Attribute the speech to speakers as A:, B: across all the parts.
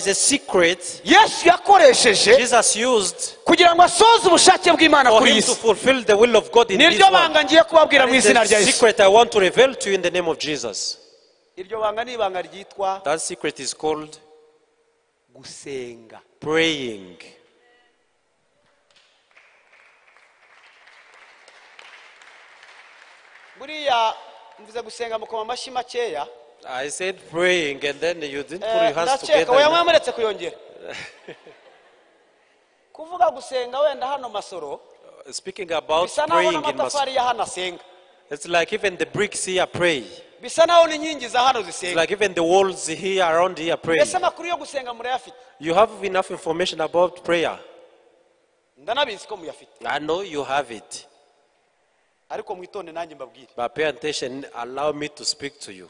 A: is a secret
B: Yesu yakoresheje
A: Jesus used
B: kugira ngo asoze ubushake bw'Imana
A: for
B: kuri
A: him
B: isi.
A: to fulfill the will of God in this
B: Niryo
A: world.
B: banga ngiye kubabwira mu
A: That is
B: izina
A: the
B: rya Yesu.
A: secret I want to reveal to you in the name of Jesus.
B: Iryo banga ni ibanga ryitwa
A: That secret is called
B: gusenga.
A: praying.
B: Buriya mvuze gusenga mukoma amashyi makeya.
A: I said praying and then you didn't put your hands
B: Ndakeka oya
A: together.
B: mwamuretse kuyongera. Kuvuga gusenga wenda hano Masoro
A: Speaking about
B: bisa naho
A: praying in Masoro,
B: n'amatafari ya hano asenga.
A: it's like even the bricks here pray.
B: Bisa naho n'inkingi za hano
A: It's
B: zisenga.
A: like even the walls here around here pray.
B: Ese amakuru yo gusenga murayafite?
A: You have enough information about prayer.
B: Ndanabizi ko muyafite.
A: I know you have it.
B: Ariko mwitonde nanjye mbabwire.
A: But pay attention, allow me to speak to you.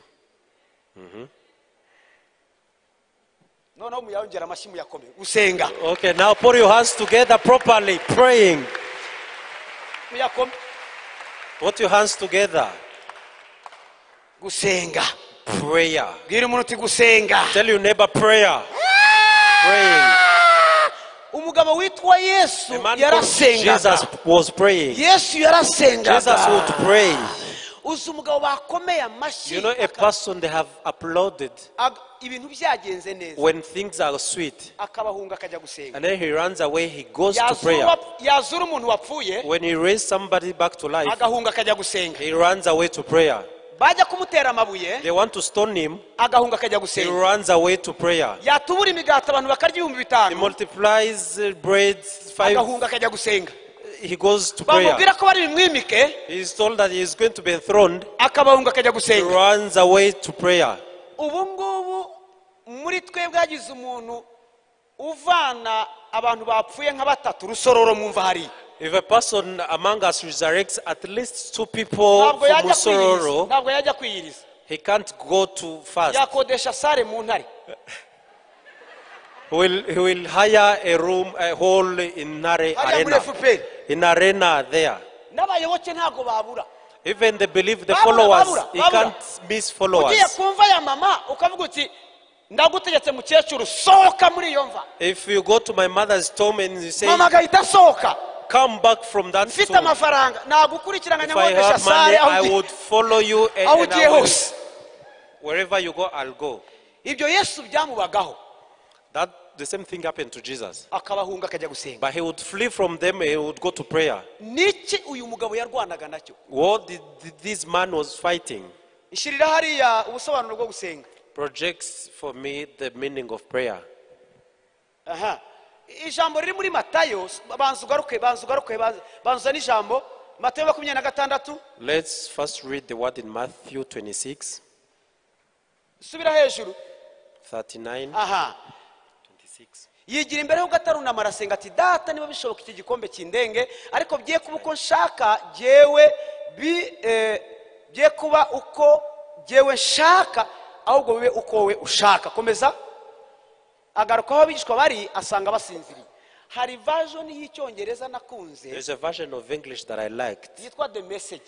B: Noneho muyongera amashyi muyakomeye. Gusenga.
A: Okay, now put your hands together properly. Praying.
B: Muyakome.
A: Put your hands together.
B: Gusenga.
A: Prayer.
B: Bwira umuntu uti gusenga.
A: Tell your neighbor prayer. Praying.
B: Umugabo witwa Yesu
A: The man called
B: yarasengaga.
A: Jesus was praying.
B: Yesu yarasengaga.
A: Jesus would pray.
B: Uzi umugabo bakomeye amashyi.
A: You know a person they have uploaded
B: ibintu byagenze neza.
A: when things are sweet.
B: Akabahunga akajya gusenga.
A: And then he runs away, he goes to prayer.
B: Yazura umuntu wapfuye.
A: When he raised somebody back to life,
B: Agahunga akajya gusenga.
A: he runs away to prayer.
B: Bajya kumutera amabuye.
A: They want to stone him,
B: Agahunga akajya
A: he
B: gusenga.
A: runs away to prayer.
B: Yatubura imigati abantu bakarya 5,000.
A: He multiplies bread 5.
B: Agahunga akajya gusenga.
A: He goes to prayer.
B: Bamubwira ko bari bimwimike.
A: He is told that he is going to be enthroned.
B: Akabahunga akajya
A: He
B: gusenga.
A: runs away to prayer.
B: Ubu ngubu muri twebwe hagize umuntu uvana abantu bapfuye nka batatu rusororo mwumva hari.
A: If a person among us resurrects at least 2 people
B: Ntabwo
A: from
B: yajya kwiyiriza.
A: Musororo,
B: Ntabwo yajya kwiyiriza.
A: he can't go to fast.
B: Yakodesha sare mu ntare.
A: He will hire a room, a hall in Nare
B: Hariya muri
A: Arena.
B: FPR.
A: In Arena there.
B: N'abayoboke ntago babura.
A: Even the belief, the
B: Babura,
A: followers,
B: babura,
A: he
B: babura.
A: can't miss followers.
B: Ugiye kumva ya mama ukavuga uti ndagutegetse mukecuru sohoka muri iyo mva.
A: If you go to my mother's tomb and you say,
B: Mama agahita sohoka.
A: come back from that
B: Mfite
A: tomb.
B: amafaranga nagukurikirana
A: If I
B: nyakodesha
A: have money,
B: sare
A: I
B: aho
A: would follow you
B: aho
A: and
B: ugiye
A: I will,
B: hose.
A: wherever you go, I'll go.
B: Ibyo Yesu byamubagaho.
A: That the same thing happened to Jesus.
B: Akabahunga akajya gusenga.
A: But he would flee from them and he would go to prayer.
B: Niki uyu mugabo yarwanaga nacyo?
A: What this man was fighting
B: Ishirira hariya ubusobanuro bwo gusenga.
A: projects for me the meaning of prayer.
B: Aha. Ijambo riri muri Matayo banzugaruke banzuza n'ijambo Matayo 26.
A: Let's first read the word in Matthew 26,
B: Subira hejuru.
A: 39,
B: Aha.
A: 26.
B: Yigira imbere ho gatarunama arasenga ati data niba bishoboka iki gikombe kindenge ariko bye kuba uko nshaka jewe bye kuba uko jewe nshaka ahubwo bibe uko we ushaka. Komeza. Agaruka aho bigishwa bari asanga basinziriye. Hari version y'icyongereza nakunze
A: There's a version of English that I liked
B: yitwa The Message.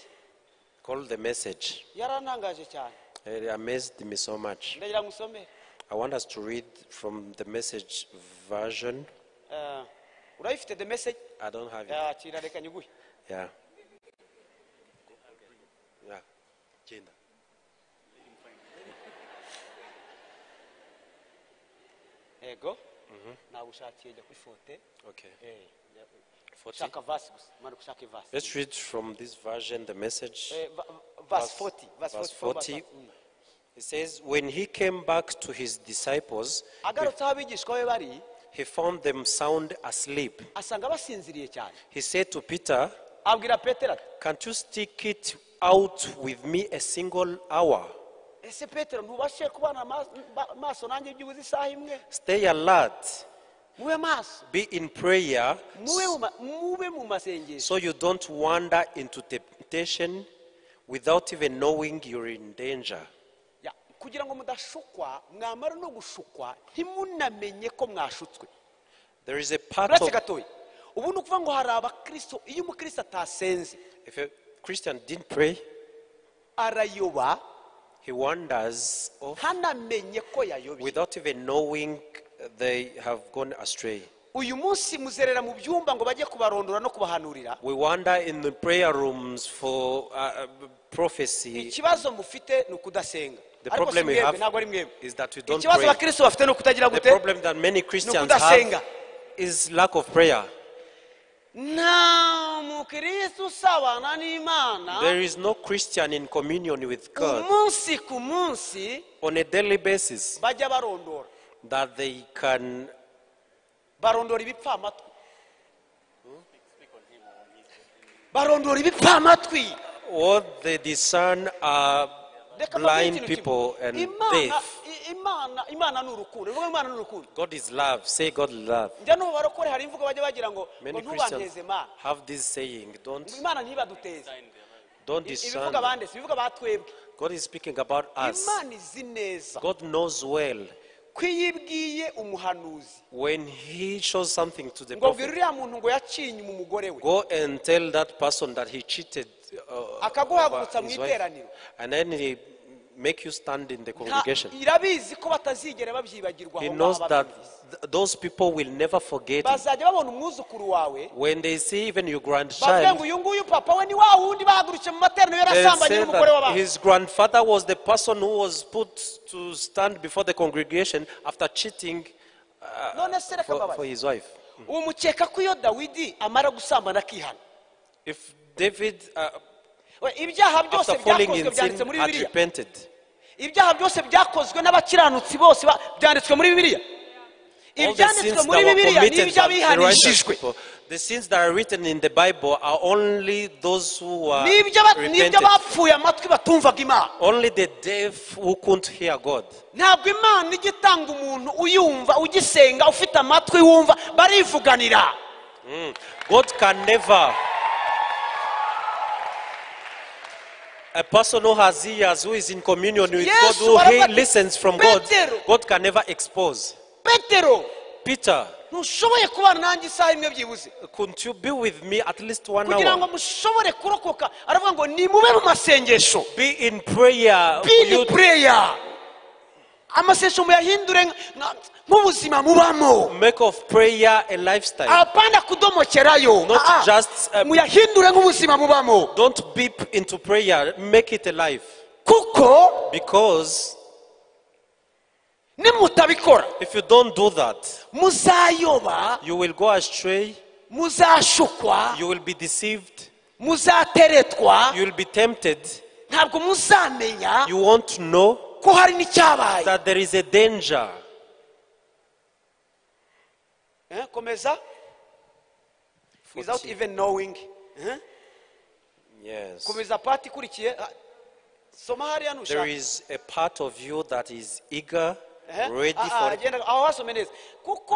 A: called The Message.
B: Yarantangaje cyane.
A: It amazed me so much.
B: Ndagira ngusome.
A: I want us to read from the Message version.
B: Urayifite The Message?
A: I don't have it.
B: Kira reka nyuguhe.
A: Yeah. Yeah. Genda.
B: Ego. Nagushakiye jya kuri fote.
A: Okay. 40.
B: Shaka verse gusa. Mara gushaka verse.
A: Let's read from this version, the Message.
B: Verse 40.
A: Verse 40. It says, when he came back to his disciples,
B: Agarutse aho abigishwa be bari
A: he found them sound asleep.
B: asanga basinziriye cyane.
A: He said to Peter,
B: Abwira Petero ati
A: can't you stick it out with me a single hour?
B: ese Petero ntubashe kubana maso nanjye byubuze isaha imwe.
A: Stay alert,
B: Mube maso.
A: be in prayer,
B: Mube mu masengesho.
A: so you don't wander into temptation without even knowing you're in danger.
B: Kugira ngo mudashukwa mwamara no gushukwa ntimunamenye ko mwashutswe.
A: There is a part of,
B: Gatoya. Ubu ni ukuvuga ngo hari abakristo iyo umukristo atasenze
A: if a Christian didn't pray,
B: arayoba
A: he wanders off
B: ntanamenye ko yayobye.
A: without even knowing they have gone astray.
B: uyu munsi muzerera mu byumba ngo bajye kubarondora no kubahanurira.
A: We wander in the prayer rooms for prophecy.
B: Ikibazo mufite ni ukudasenga.
A: The problem we have is that we don't
B: Ikibazo
A: pray.
B: abakristo bafite ni ukutagira
A: The
B: gute?
A: problem that many Christians have is lack of prayer.
B: Nta mukristo usabana n'Imana.
A: There is no Christian in communion with God
B: Umunsi ku munsi
A: on a daily basis
B: bajya barondora.
A: that they can
B: Barondora ibipfamatwi. Barondora ibipfamatwi.
A: what they discern are blind people and deaf.
B: Imana ni urukundo. Uvuga Imana ni urukundo.
A: God is love. Say God is love.
B: Njya no barokore hari imvugo bajya bagira ngo
A: Many
B: ntubanteze
A: Christians
B: Imana.
A: have this saying,
B: Imana ntibaduteze.
A: don't discern.
B: Ibivuga bandese, ibivuga batwebwe.
A: God is speaking about us.
B: Imana izi neza.
A: God knows well
B: Kwiyibwiye umuhanuzi.
A: when he shows something to the
B: Ngo
A: prophet.
B: bwirira muntu ngo yacinye mu mugore we.
A: Go and tell that person that he cheated over
B: Akaguhagurutsa mu
A: his wife,
B: iteraniro.
A: and then he make you stand in the congregation.
B: Irabizi ko batazigera babyibagirwa
A: He
B: aho
A: knows
B: ngaho
A: that
B: babyumvise.
A: those people will never forget it.
B: Bazajya babona umwuzukuru wawe.
A: When they see even your
B: Bavuga
A: grandchild,
B: ngo uyu nguyu papa we ni wa wundi bahagurutse mu materaniro
A: they
B: yarasambanye
A: say
B: n'umugore
A: that
B: w'abantu.
A: his grandfather was the person who was put to stand before the congregation after cheating
B: None se reka
A: for
B: babaze.
A: his wife.
B: Umukeka ko iyo Dawidi amara gusambana akihana.
A: If David,
B: Ibyaha byose
A: after falling
B: byakozwe
A: in
B: byanditse
A: sin,
B: muri
A: had
B: Bibiliya.
A: repented,
B: Ibyaha byose byakozwe n'abakiranutsi bose byanditswe muri Bibiliya.
A: all the
B: Ibyanditswe
A: sins
B: muri
A: that were
B: Bibiliya ni
A: committed by the righteous
B: iby'abihanishijwe.
A: people, the sins that are written in the Bible are only those who are
B: N'ibyo
A: repented.
B: bapfuye amatwi batumvaga Imana.
A: Only the deaf who couldn't hear God.
B: Ntabwo Imana ijya itanga umuntu uyumva ugisenga ufite amatwi wumva barivuganira.
A: God can never. A person who has ears, who is in communion with
B: Yes,
A: God, who
B: baravuga-
A: listens from God,
B: Petero.
A: God can never expose.
B: Petero
A: Peter,
B: ntushoboye kubana nanjye isaha imwe byibuze
A: couldn't you be with me at least 1
B: kugira ngo
A: hour?
B: mushobore kurokoka. Aravuga ngo nimube mu masengesho.
A: Be in prayer.
B: Be in prayer. Amasengesho muyahindure nk'ubuzima mubamo.
A: Make of prayer a lifestyle.
B: Apana kudomokerayo.
A: Not just,
B: muyahindure nk'ubuzima mubamo.
A: Don't beep into prayer. Make it alive.
B: Kuko
A: Because
B: nimutabikora
A: if you don't do that,
B: muzayoba,
A: you will go astray.
B: muzashukwa,
A: You will be deceived.
B: muzateretwa,
A: You will be tempted.
B: ntabwo muzamenya
A: You won't know
B: ko hari n'icyabaye.
A: that there is a danger.
B: Komeza. Without even knowing.
A: Yes.
B: Komeza pati ikurikiye. Soma hariya
A: There
B: nushaka.
A: is a part of you that is eager, ready for it.
B: Agenda aho wasome neza. Kuko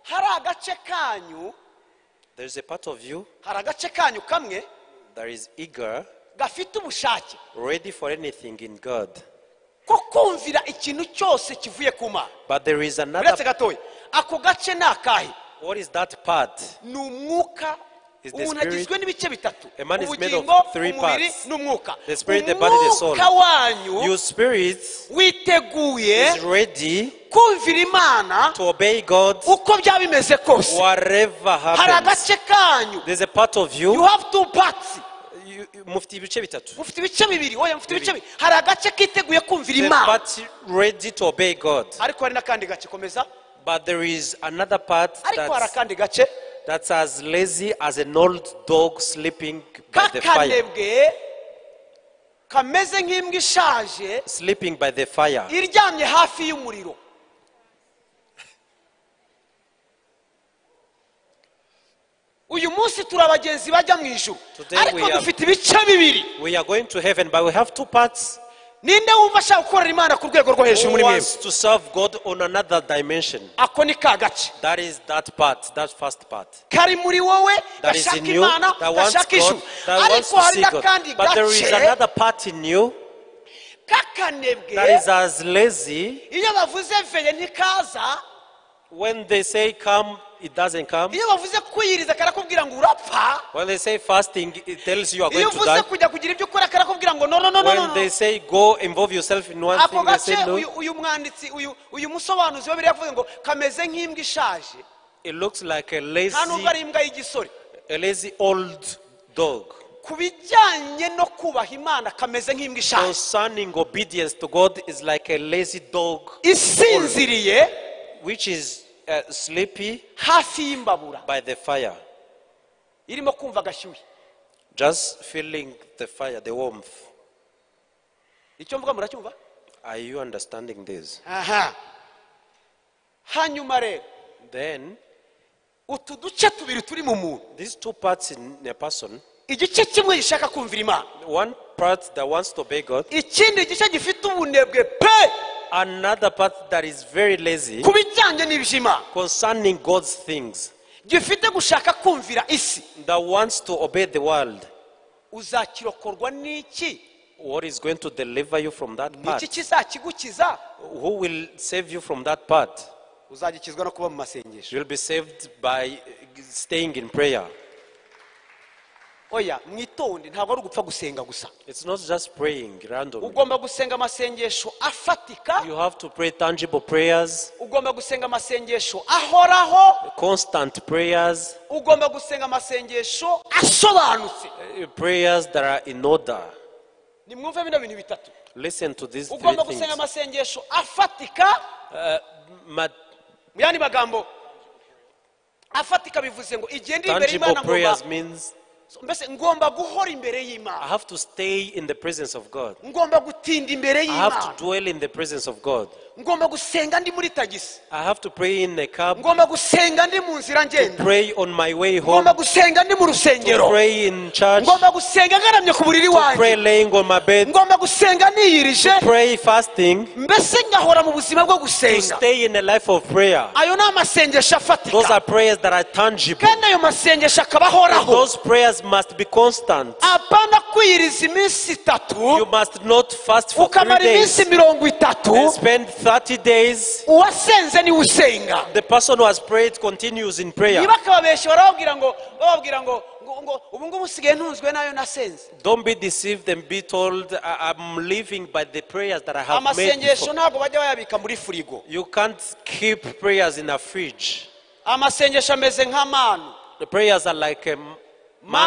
B: hari agace kanyu,
A: There is a part of you
B: hari agace kanyu kamwe
A: that is eager,
B: gafite ubushake
A: ready for anything in God.
B: ko kumvira ikintu cyose kivuye ku Mana.
A: But there is
B: Uretse
A: another.
B: gatoya. Ako gace ni akahe?
A: What is that part?
B: Ni umwuka.
A: Is the
B: Umuntu
A: spirit.
B: agizwe n'ibice bitatu.
A: A man is made of
B: Ubugingo,
A: 3
B: umubiri
A: parts.
B: n'umwuka.
A: The spirit, the body, the soul.
B: Umwuka wanyu
A: Your spirit
B: witeguye
A: is ready
B: kumvira Imana
A: to obey God
B: uko byaba bimeze kose.
A: whatever
B: Hari
A: happens.
B: agace kanyu.
A: There's a part of
B: You
A: you.
B: have two parts.
A: Mufti ibice bitatu.
B: Mufite ibice bibiri. Oya mufite ibice bibiri. Hari agace kiteguye kumvira
A: The
B: Imana.
A: part ready to obey God.
B: Ariko hari n'akandi gace. Komeza.
A: But there is another part
B: Ariko hari akandi gace
A: that's as lazy as an old dog sleeping by the fire.
B: k'akanebwe kameze nk'imbwa ishaje
A: Sleeping by the fire.
B: iryamye hafi y'umuriro. Uyu munsi turi abagenzi bajya mu ijuru.
A: Today
B: Ariko
A: we are-
B: dufite ibice bibiri.
A: We are going to heaven, but we have 2 parts.
B: Ninde wumva ashaka gukorera Imana ku rwego rwo hejuru
A: Who
B: muri
A: wants
B: mwebwe?
A: to serve God on another dimension?
B: Ako ni ka gace.
A: That is that part, that first part.
B: Kari muri wowe
A: That is
B: gashaka
A: in you,
B: Imana
A: that wants
B: gashaka ijuru.
A: God, that wants
B: Ariko
A: to
B: hari
A: see God.
B: n'akandi
A: But there is
B: gace
A: another part in you that
B: k'akanebwe
A: is as lazy.
B: iyo bavuze veye ntikaza.
A: When they say come, it doesn't come.
B: iyo bavuze kwiyiriza karakubwira ngo urapfa.
A: When they say fasting, it tells you are
B: iyo
A: going to
B: uvuze
A: die.
B: kujya kugira ibyo ukora karakubwira ngo no.
A: When they say go involve yourself in one thing,
B: ako
A: they say
B: gace
A: no.
B: uyu mwanditsi uyu musobanuzi wa Bibiliya yavuze ngo kameze nk'imbwa ishaje.
A: It looks like a
B: nta nubwo ari imbwa y'igisore.
A: lazy old dog.
B: ku bijyanye no kubaha Imana kameze nk'imbwa ishaje.
A: Concerning obedience to God is like a lazy dog
B: isinziriye
A: which is sleepy
B: hafi y'imbabura
A: by the fire,
B: irimo kumva agashyuhe.
A: just feeling the fire, the warmth.
B: icyo mvuga muracyumva?
A: Are you understanding this?
B: aha hanyuma rero
A: Then
B: utu duce tubiri turi mu muntu,
A: these two parts in a person,
B: igice kimwe gishaka kumvira Imana,
A: one part that wants to obey God,
B: ikindi gice gifite ubunebwe pe
A: another part that is very lazy
B: ku bijyanye n'iby'Imana,
A: concerning God's things,
B: gifite gushaka kumvira isi.
A: that wants to obey the world.
B: uzakirokorwa n'iki?
A: What is going to deliver you from that part?
B: iki kizakigukiza?
A: Who will save you from that part?
B: uzagikizwa no kuba mu masengesho.
A: You'll be saved by staying in prayer.
B: oya mwitonde, ntabwo ari ugupfa gusenga gusa.
A: It's not just praying randomly.
B: ugomba gusenga amasengesho afatika,
A: You have to pray tangible prayers,
B: ugomba gusenga amasengesho ahoraho,
A: constant prayers,
B: ugomba gusenga amasengesho asobanutse.
A: prayers that are in order.
B: nimwumve bino bintu bitatu.
A: Listen to these three
B: ugomba
A: things.
B: gusenga amasengesho afatika. mu yandi magambo afatika bivuze ngo igihe ndi imbere
A: Tangible
B: y'Imana
A: prayers means
B: mbese ngomba guhora imbere
A: I
B: y'Imana,
A: have to stay in the presence of God.
B: ngomba gutinda imbere
A: I have
B: y'Imana,
A: to dwell in the presence of God.
B: ngomba gusenga ndi muri tagisi,
A: I have to pray in a cab,
B: ngomba gusenga ndi mu nzira ngenda,
A: pray on my way home,
B: ngomba gusenga ndi mu
A: to
B: rusengero,
A: pray in church,
B: ngomba gusenga ngaramye ku buriri
A: to pray
B: wanjye,
A: laying on my bed,
B: ngomba gusenga niyirije,
A: pray fasting,
B: mbese ngahora mu buzima bwo
A: to
B: gusenga.
A: stay in a life of prayer.
B: ayo ni amasengesho
A: Those
B: afatika,
A: are prayers that are tangible.
B: kandi ayo masengesho akaba
A: And
B: ahoraho.
A: those prayers must be constant.
B: apana kwiyiriza iminsi
A: You
B: itatu
A: must not fast for 3
B: ukamara
A: days
B: iminsi 30
A: and spend 30 days.
B: uwasenze niwe usenga.
A: The person who has prayed continues in prayer.
B: niba akababeshya bababwira ngo ubu ngubu usigaye ntunzwe nayo nasenze.
A: Don't be deceived and be told I'm living by the prayers that I have made
B: amasengesho
A: before.
B: ntabwo bajya bayabika muri furigo.
A: You can't keep prayers in a fridge.
B: amasengesho ameze nk'amanu.
A: The prayers are like a
B: manu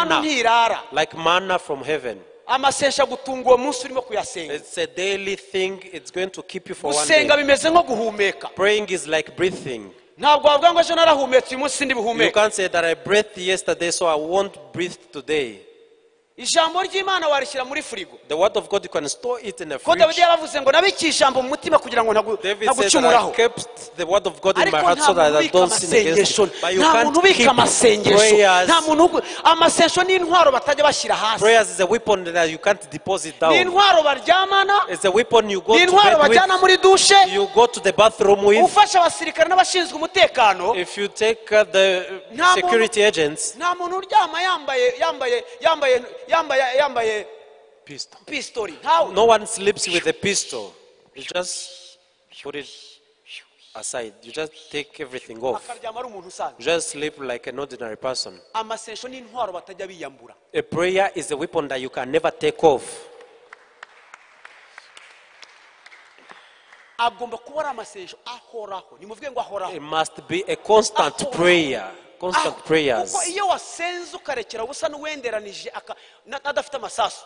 A: manna,
B: ntirara.
A: like manna from heaven.
B: amasengesho agutunga uwo munsi urimo kuyasenga.
A: It's a daily thing. It's going to keep you for one
B: gusenga
A: day.
B: bimeze nko guhumeka.
A: Praying is like breathing.
B: ntabwo wavuga ngo ejo narahumetse uyu munsi ndi
A: You
B: buhumeka.
A: can't say that I breathed yesterday, so I won't breathe today.
B: ijambo ry'Imana warishyira muri furigo.
A: The word of God, you can store it in a
B: ko Dawidi
A: fridge.
B: yaravuze ngo nabiki ijambo mu mutima kugira ngo
A: David said that I
B: ntagucumuraho.
A: kept the word of God in my
B: ariko
A: heart so
B: nta
A: that
B: muntu
A: I
B: ubika
A: don't sin against
B: amasengesho,
A: it. But you
B: nta muntu
A: can't
B: ubika
A: keep
B: amasengesho,
A: prayers.
B: nta muntu amasengesho ni intwaro batajya bashyira hasi,
A: Prayers is a weapon that you can't deposit
B: ni
A: down.
B: intwaro baryamana,
A: It's a weapon you go
B: ni
A: to
B: intwaro
A: bed
B: bajyana
A: with.
B: muri dushe,
A: You go to the bathroom with.
B: ufasha abasirikare n'abashinzwe umutekano.
A: If you take the
B: Nta muntu-
A: security agents,
B: nta muntu uryama yambaye
A: pistol.
B: pistori, ntawe.
A: No one sleeps with a pistol. You just put it aside. You just take everything off.
B: akaryama ari umuntu usanzwe.
A: You just sleep like an ordinary person.
B: amasengesho ni intwaro batajya biyambura.
A: A prayer is a weapon that you can never take off.
B: agomba kuba ari amasengesho ahoraho. nimuvuge ngo ahoraho.
A: It must be a constant prayer. Constant
B: kuko
A: prayers.
B: iyo wasenze ukarekera ubusa n'uwenderanije adafite amasasu,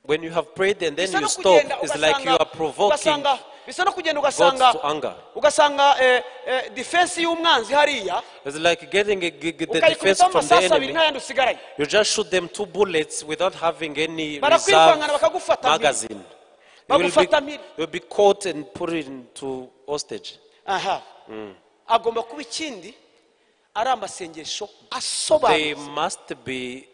A: When you have prayed and then
B: bisa
A: you
B: no
A: stop,
B: kugenda
A: it's like you are provoking
B: bisa no kugenda
A: God
B: ugasanga
A: to anger.
B: defense y'umwanzi hariya
A: It's like getting the defense
B: ukayikubitaho
A: from the
B: amasasu abiri
A: enemy.
B: nta yandi usigaranye.
A: You just shoot them 2 bullets without having any
B: Barakwirukankana
A: reserve
B: bakagufata
A: magazine.
B: bagufata mpiri.
A: You'll be caught and put into hostage.
B: aha agomba kuba ikindi ari amasengesho
A: They
B: asobanutse.
A: must be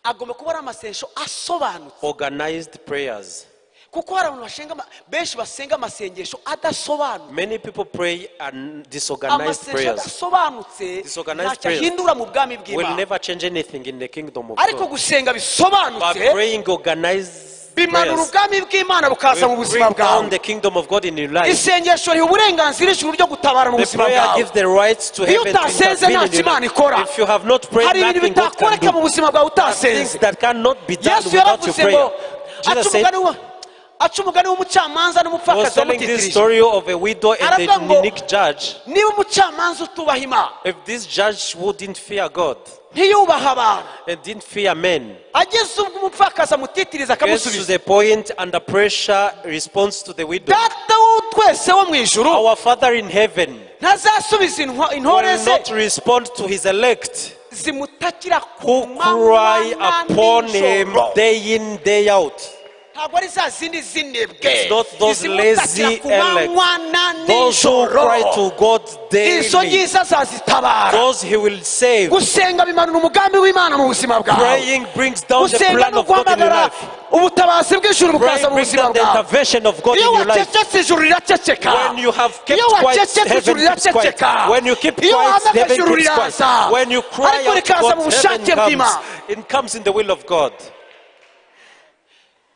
B: agomba kuba ari amasengesho asobanutse,
A: organized prayers.
B: kuko hari abantu benshi basenga amasengesho adasobanutse.
A: Many people pray and disorganized
B: amasengesho
A: prayers
B: adasobanutse
A: Disorganized
B: ntacyo
A: prayers
B: ahindura mu bwami
A: will
B: bw'Imana.
A: never change anything in the kingdom of
B: ariko
A: God.
B: gusenga
A: But
B: bisobanutse
A: praying organized
B: bimanura
A: prayers
B: ubwami bw'Imana bukaza mu
A: will
B: buzima
A: bring down
B: bwawe.
A: the kingdom of God in your life.
B: Isengesho riha uburenganzira ijuru ryo gutabara mu
A: The
B: buzima
A: prayer
B: bwawe.
A: gives the right to
B: Iyo
A: heaven to
B: utasenze
A: intervene
B: nta
A: in your
B: Imana
A: life.
B: ikora.
A: If you have not prayed,
B: Hari ibintu
A: nothing God can
B: bitakoreka mu
A: do.
B: buzima bwawe
A: There are things
B: utasenze.
A: that cannot be done
B: Yesu
A: without your
B: yaravuze ngo
A: prayer. Jesus said,
B: aca umugani w'umucamanza
A: he was
B: n'umupfakazi
A: telling this
B: wamutirije.
A: story of a widow and
B: Aravuga
A: the
B: ngo,
A: unique judge.
B: niba umucamanza utubaha Imana,
A: If this judge wouldn't fear God
B: ntiyubaha abantu,
A: and didn't fear men,
B: ageze ubwo umupfakazi amutitiriza
A: gets to
B: akamusubiza,
A: the point under pressure responds to the widow.
B: data wo twese wo mu ijuru
A: Our Father in heaven
B: ntazasubiza intore
A: will
B: ze
A: not respond to his elect
B: zimutakira ku
A: who
B: manywa
A: cry
B: na
A: upon him
B: nijoro.
A: day in, day out.
B: Ntabwo ari za zindi zinebwe,
A: It's not those
B: izimutakira
A: lazy
B: ku manywa na
A: Those who
B: nijoro.
A: cry to God
B: Izo
A: daily,
B: ngizo azazitabara.
A: those he will save.
B: Gusenga bimanura umugambi w'Imana mu buzima bwawe.
A: Praying brings down the
B: Gusenga
A: plan
B: no
A: of God in your
B: guhamagara
A: life.
B: ubutabazi bw'ijuru bukaza
A: Praying
B: mu
A: brings
B: buzima
A: down the
B: bwawe.
A: intervention of God in
B: Iyo
A: your life.
B: wacecetse ijuru riraceceka.
A: When you have kept
B: Iyo
A: quiet,
B: wacecetse
A: heaven
B: ijuru
A: keeps quiet.
B: riraceceka.
A: When you keep
B: Iyo
A: quiet,
B: wahamagaje
A: heaven
B: ijuru
A: keeps quiet.
B: riraza.
A: When you cry
B: Ariko
A: out to
B: rikaza mu
A: God,
B: bushake
A: heaven
B: bw'Imana.
A: comes. It comes in the will of God.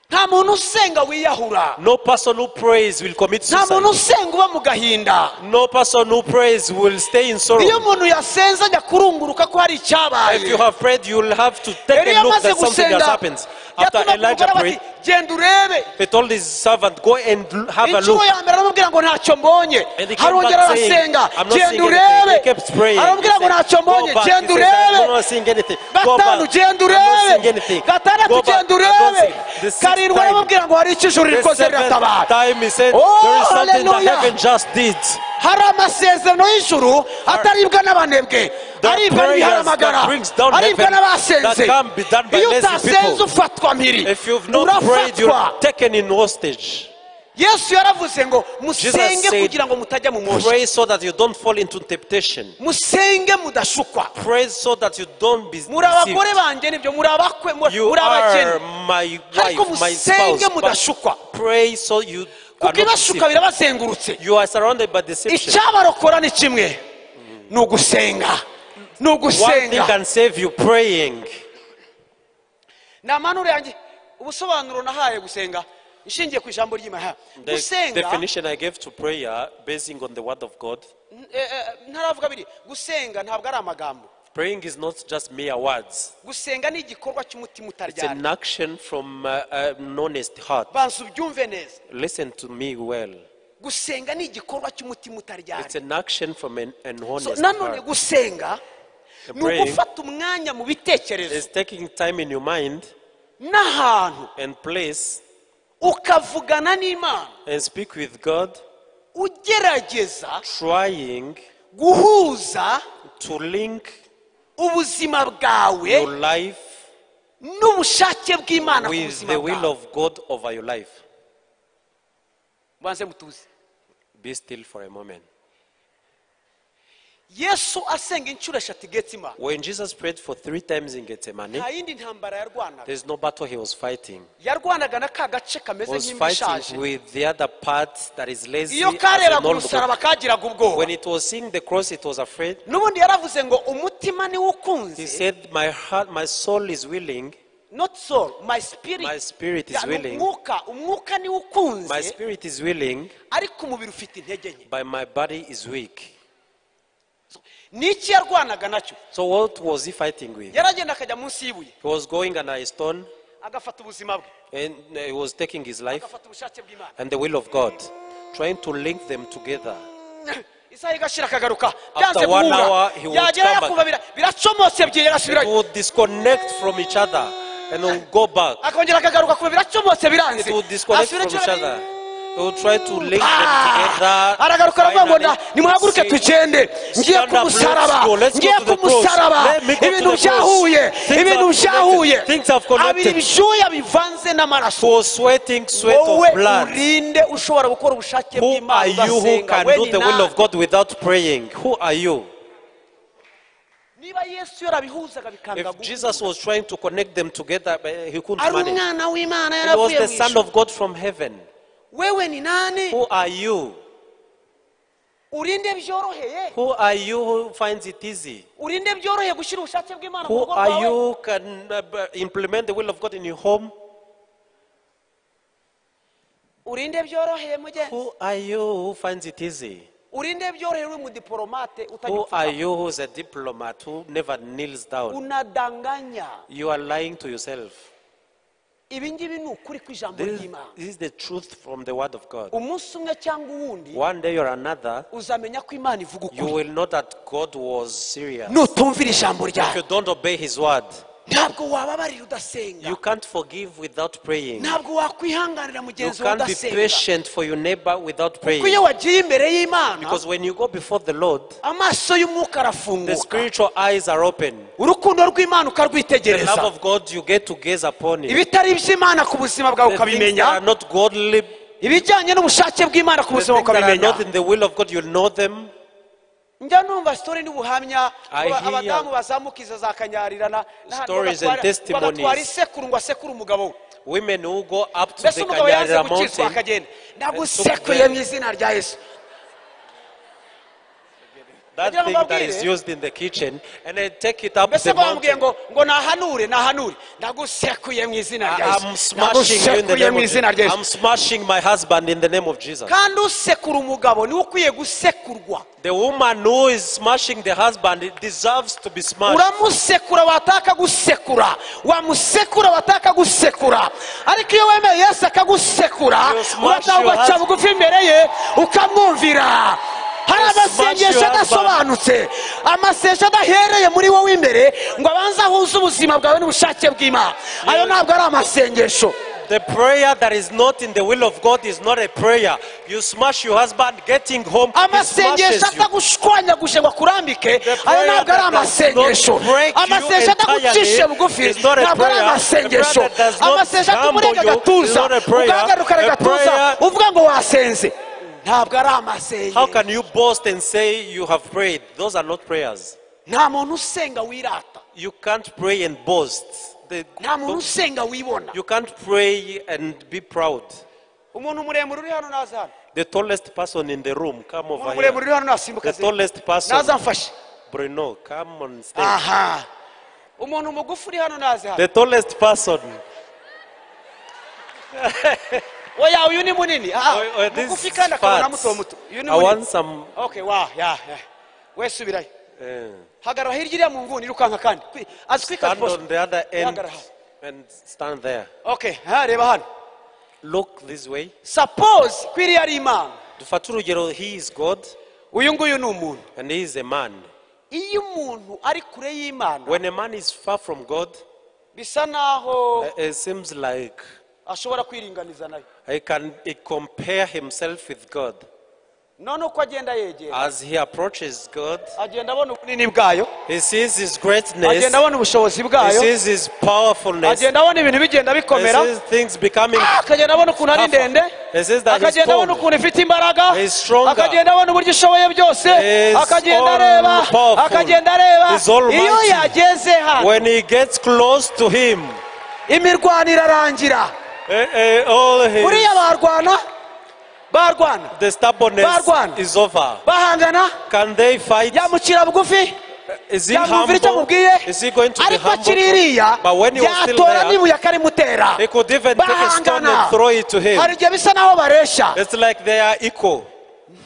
B: Nta muntu usenga wiyahura.
A: No person who prays will commit
B: Nta muntu
A: suicide.
B: usenga uba mu gahinda.
A: No person who prays will stay in sorrow.
B: Iyo umuntu yasenze ajya kurunguruka ko hari icyabaye.
A: If you have prayed, you will have to take
B: Eliya
A: a look
B: amaze
A: that something has
B: gusenga,
A: happened. After
B: yatumaga
A: Elijah
B: umugore
A: prayed,
B: bati genda urebe.
A: he told his servant, go and have a
B: Inshuro
A: look.
B: ya mbere aramubwira ngo ntacyo mbonye.
A: And he came
B: Arongera
A: back saying,
B: arasenga,
A: I'm not
B: genda
A: seeing anything.
B: urebe.
A: He kept praying. He
B: Aramubwira ngo
A: said,
B: ntacyo mbonye,
A: go back. He
B: genda
A: said, I'm
B: urebe.
A: not seeing anything. Go
B: Gatanu
A: back.
B: genda
A: I'm not seeing
B: urebe.
A: anything.
B: Gatandatu
A: Go back.
B: genda
A: I don't
B: urebe.
A: see. The sixth
B: Karindwi
A: time,
B: aramubwira ngo hari icyo ijuru
A: the
B: rikoze
A: seventh
B: riratabara.
A: time he said,
B: Oh,
A: there is something that
B: hallelujah.
A: heaven just did.
B: Hari amasezerano y'ijuru ataribwa n'abanebwe,
A: The
B: aribwa
A: prayers
B: n'ibiharamagara,
A: that brings down
B: aribwa
A: heaven
B: n'abasenze.
A: that can't be done by
B: Iyo
A: lazy
B: utasenze
A: people.
B: ufatwa mpiri,
A: If you've not prayed, you're
B: urafatwa.
A: taken in hostage.
B: Yesu yaravuze ngo
A: Jesus
B: musenge
A: said,
B: kugira ngo mutajya mu moshya,
A: pray so that you don't fall into temptation.
B: musenge mudashukwa.
A: Pray so that you don't be
B: Muri abagore
A: deceived.
B: banjye nibyo, muri abakwe,
A: You
B: muri
A: are
B: abakene,
A: my
B: ariko
A: wife, my
B: musenge
A: spouse. But
B: mudashukwa.
A: pray so you are
B: Kuko
A: not
B: ibashuka
A: deceived.
B: birabazengurutse.
A: You are surrounded by deception.
B: Icyabarokora ni kimwe, ni ugusenga, ni
A: One thing
B: ugusenga.
A: can save you, praying.
B: Ni amanure yanjye, ubusobanuro nahaye gusenga ishingiye ku ijambo ry'Imana.
A: The
B: Gusenga
A: definition I gave to prayer, basing on the word of God,
B: ntaravuga biri, gusenga ntabwo ari amagambo.
A: praying is not just mere words.
B: Gusenga ni igikorwa cy'umutima
A: It's
B: utaryarya.
A: an action from an honest heart.
B: Banza ubyumve neza.
A: Listen to me well.
B: Gusenga ni igikorwa cy'umutima
A: It's
B: utaryarya.
A: an action from an
B: So,
A: honest
B: nanone
A: heart.
B: gusenga
A: And
B: ni
A: praying
B: ugufata umwanya mu bitekerezo
A: is taking time in your mind
B: n'ahantu
A: and place
B: ukavugana n'Imana,
A: and speak with God,
B: ugerageza
A: trying
B: guhuza
A: to link
B: ubuzima
A: your
B: bwawe
A: life
B: n'ubushake bw'Imana ku
A: with
B: buzima
A: the will
B: bwawe.
A: of God over your life.
B: Banze mutuze.
A: Be still for a moment.
B: Yesu asenga inshuro eshatu Getsimani,
A: When Jesus prayed for 3 times in Gethsemane,
B: nta yindi ntambara yarwanaga.
A: there's no battle he was fighting.
B: Yarwanaga na ka gace
A: He
B: kameze
A: was
B: nk'imbishaje.
A: fighting with the other part that is lazy
B: Iyo
A: as an
B: karebaga
A: old
B: umusaraba
A: God.
B: kagiraga ubwoba.
A: When it was seeing the cross, it was afraid.
B: N'ubundi yaravuze ngo umutima niwo
A: He
B: ukunze,
A: said, my heart, my soul is willing,
B: not soul, my spirit.
A: my spirit is
B: Yani
A: willing,
B: umwuka niwo
A: my
B: ukunze,
A: spirit is willing,
B: ariko umubiri ufite intege nke.
A: but my body is weak.
B: Niki yarwanaga nacyo?
A: So what was he fighting with?
B: Yaragenda akajya munsi y'ibuye,
A: He was going under a stone
B: agafata ubuzima bwe,
A: and he was taking his life
B: agafata ubushake bw'Imana.
A: and the will of God, trying to link them together.
B: Isaha igashira akagaruka,
A: After
B: byanze
A: 1
B: guhura.
A: hour, he would
B: Yagera
A: come
B: yakumva biracomotse byeye
A: It
B: agasubirayo.
A: would disconnect from each other and would go back.
B: Akongera akagaruka kuva biracomotse biranze.
A: It would disconnect from
B: Asubira
A: each
B: icyo-
A: other. He would try to link them together.
B: aragaruka aravuga ngo
A: Finally,
B: nimuhaguruke
A: say,
B: tugende, ngiye
A: stand
B: ku
A: up,
B: musaraba,
A: let's go
B: ngiye
A: to the
B: ku
A: cross.
B: musaraba.
A: Let me go to
B: Ibintu
A: the cross.
B: byahuye,
A: Things
B: ibintu
A: have
B: byahuye.
A: connected. Things have
B: Habiri
A: connected.
B: ibyuya bivanze n'amaraso.
A: For sweating sweat
B: Wowe
A: of blood.
B: urinde ushobora gukora ubushake
A: Who are
B: bw'Imana
A: you who
B: ugasenga.
A: can
B: We
A: do
B: ni
A: the will
B: nande?
A: of God without praying? Who are you?
B: Niba Yesu yarabihuzaga bikanga
A: If Jesus was trying to connect them together, but he couldn't
B: ari
A: manage.
B: umwana w'Imana
A: He was
B: yaravuye
A: the
B: mu
A: Son
B: ijuru.
A: of God from heaven.
B: Wewe ni nani?
A: Who are you?
B: Urinde byoroheye.
A: Who are you who finds it easy?
B: Urinde byoroheye gushyira ubushake bw'Imana mu
A: Who
B: rugo
A: are
B: rwawe.
A: you can implement the will of God in your home?
B: urinde byoroheye mugenzi
A: Who are you who finds it easy?
B: urinde byoroheye uri mu diplomate
A: Who are
B: utagipfuka
A: you who's a diplomat who never kneels down?
B: unadanganya
A: You are lying to yourself.
B: ibi ngibi ni ukuri kw'ijambo ry'Imana
A: This is the truth from the word of God.
B: umunsi umwe cyangwa uwundi
A: One day or another,
B: uzamenya ko Imana ivuga
A: you
B: ukuri
A: will know that God was serious.
B: nutumvira ijambo
A: If you
B: ryayo
A: don't obey his word,
B: ntabwo wababarira udasenga
A: you can't forgive without praying.
B: ntabwo wakwihanganira
A: You
B: mugenzi wawe
A: can't be
B: udasenga
A: patient for your neighbor without
B: kuko iyo
A: praying.
B: wagiye imbere y'Imana
A: Because when you go before the Lord,
B: amaso y'umwuka
A: the
B: arafunguka
A: spiritual eyes are open.
B: urukundo rw'Imana
A: The
B: ukarwitegereza
A: love of God, you get to gaze upon it.
B: ibitari iby'Imana ku buzima bwawe
A: The things that
B: ukabimenya
A: are not godly,
B: ibijyanye n'ubushake bw'Imana ku
A: the
B: buzima
A: things that are
B: ukabimenya
A: not in the will of God, you'll know them.
B: njya numva sitori n'ubuhamya
A: I hear
B: abadamu bazamukiza za kanyarirana
A: stories and testimonies.
B: bagatwara isekuru ngo asekure umugabo we
A: Women who go up to
B: mbese
A: the
B: umugabo yaze
A: Kanyarira
B: gukizwa
A: mountain,
B: akagenda ndagusekuye mu izina rya Yesu
A: that
B: Kugira ngo
A: thing that
B: mbabwire,
A: is used in the kitchen, and they take it up
B: mbese
A: the
B: bambwiye
A: mountain.
B: ngo nahanure ndagusekuye mu izina rya Yesu
A: I'm smashing you in the
B: ndagusekuye
A: name
B: mu
A: of
B: izina rya
A: Jesus.
B: Yesu
A: I'm smashing my husband in the name of Jesus.
B: kandi usekura umugabo niwe ukwiye gusekurwa
A: The woman who is smashing the husband, it deserves to be smashed.
B: uramusekura wataka gusekura wamusekura wataka gusekura ariko iyo wemeye Yesu akagusekura
A: You smash
B: urataha
A: your
B: ugaca
A: husband.
B: bugufi imbere ye ukamwumvira hari
A: You smash
B: amasengesho
A: your husband.
B: adasobanutse amasengesho adahereye muri wowe imbere ngo abanze ahuze ubuzima bwawe n'ubushake bw'Imana ayo ntabwo ari amasengesho
A: The prayer that is not in the will of God is not a prayer. You smash your husband getting home, he
B: amasengesho
A: smashes you.
B: atagushwanyaguje ngo akurambike
A: The
B: ayo
A: prayer
B: ntabwo ari
A: that does
B: amasengesho
A: not break you
B: amasengesho atagucishe
A: entirely
B: bugufi
A: is not a
B: ntabwo ari
A: prayer.
B: amasengesho
A: A prayer that does not
B: amasengesho atumurega
A: humble you
B: agatuza
A: is not a prayer.
B: ugahagarukana
A: A
B: agatuza
A: prayer-
B: uvuga ngo wasenze ntabwo ari
A: How
B: amasengesho
A: can you boast and say you have prayed? Those are not prayers.
B: nta muntu usenga wirata
A: You can't pray and boast.
B: nta muntu usenga wibona
A: You can't pray and be proud.
B: umuntu muremure uri hano naza hano
A: The tallest person in the room, come over
B: umuntu muremure
A: here.
B: uri hano nasimbuka
A: The tallest person,
B: naza mfashe
A: Bruno, come on stage.
B: aha umuntu mugufi uri hano naza hano
A: The tallest person.
B: oya uyu ni munini
A: This
B: mugufi
A: is
B: kandi akaba na
A: fat.
B: muto muto uyu ni
A: I want
B: munini
A: some.
B: okay wa ya we subirayo
A: eh,
B: hagarara hirya iriya mu nguni irukanka kandi as quick as
A: stand
B: possible
A: on the other end
B: Hagarara hano.
A: and stand there.
B: okay reba hano
A: Look this way.
B: suppose ko iriya ari imana
A: Dufate urugero, he is God
B: uyu nguyu ni umuntu
A: and he is a man.
B: iyo umuntu ari kure y'imana
A: When a man is far from God,
B: bisa naho
A: it seems like
B: ashobora kwiringaniza nayo
A: he compare himself with God.
B: none uko agenda yegera
A: As he approaches God,
B: agenda abona ubunini bwayo
A: he sees his greatness,
B: agenda abona ubushobozi
A: he
B: bwayo
A: sees his powerfulness,
B: agenda abona ibintu bigenda
A: he
B: bikomera
A: sees things becoming
B: akagenda abona ukuntu ari ndende
A: He says that he's
B: akagenda abona
A: strong.
B: ukuntu ifite imbaraga
A: He's stronger.
B: akagenda abona uburyo ishoboye byose
A: He's
B: akagenda
A: all
B: areba
A: powerful.
B: akagenda areba
A: He's almighty.
B: iyo yageze hano
A: When he gets close to him,
B: imirwano irarangira
A: all his,
B: buriya barwana
A: the stubbornness
B: Barwana.
A: is over.
B: bahangana
A: Can they fight?
B: yamucira bugufi
A: Is he
B: yamwumvira icyo
A: humble?
B: amubwiye
A: Is he going to be
B: ariko akiri
A: humble?
B: iriya
A: But when he was still
B: yatora
A: there,
B: n'ibuye akarimutera
A: he could even take a stone
B: bahangana
A: and throw it to him.
B: hari igihe bisa naho bareshya
A: It's like they are equal.